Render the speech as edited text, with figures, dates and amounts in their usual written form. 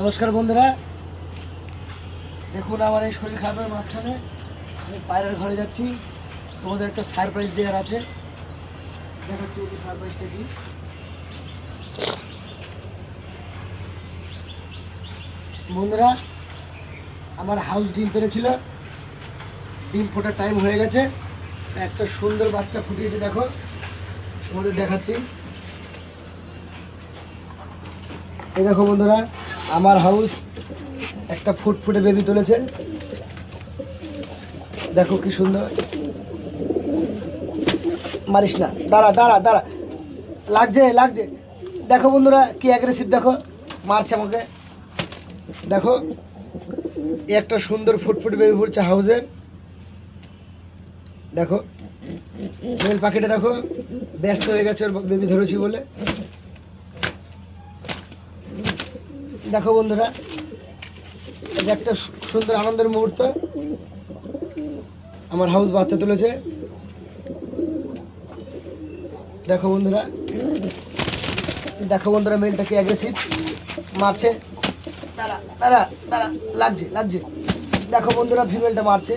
নমস্কার বন্ধুরা, দেখুন আমার এই শরীর খারাপের মাঝখানে আমি বাইরের ঘরে যাচ্ছি। তোমাদের একটা সারপ্রাইজ দেওয়ার আছে, দেখাচ্ছি ওই সারপ্রাইজটা কি। বন্ধুরা, আমার হাউস ডিম পেড়েছিল, ডিম ফোটার টাইম হয়ে গেছে, একটা সুন্দর বাচ্চা ফুটিয়েছে। দেখো, তোমাদের দেখাচ্ছি। এই দেখো বন্ধুরা, আমার হাউস একটা ফুটফুটে বেবি তুলেছে। দেখো কি সুন্দর। মারিস না, দাঁড়া দাঁড়া দাঁড়া, লাগছে লাগছে। দেখো বন্ধুরা কি অ্যাগ্রেসিভ, দেখো মারছে আমাকে। দেখো একটা সুন্দর ফুটফুটে বেবি ফুটছে হাউসের। দেখো মেল পাখিটা দেখো ব্যস্ত হয়ে গেছে ওর বেবি ধরেছি বলে। দেখো বন্ধুরা, এটা একটা সুন্দর আনন্দের মুহূর্ত। আমার হাউস বাচ্চা তুলেছে। দেখো বন্ধুরা, দেখো বন্ধুরা মেলটা কি অ্যাগ্রেসিভ, মারছে। দাঁড়া দাঁড়া দাঁড়া, লাগছে লাগছে। দেখো বন্ধুরা ফিমেলটা মারছে।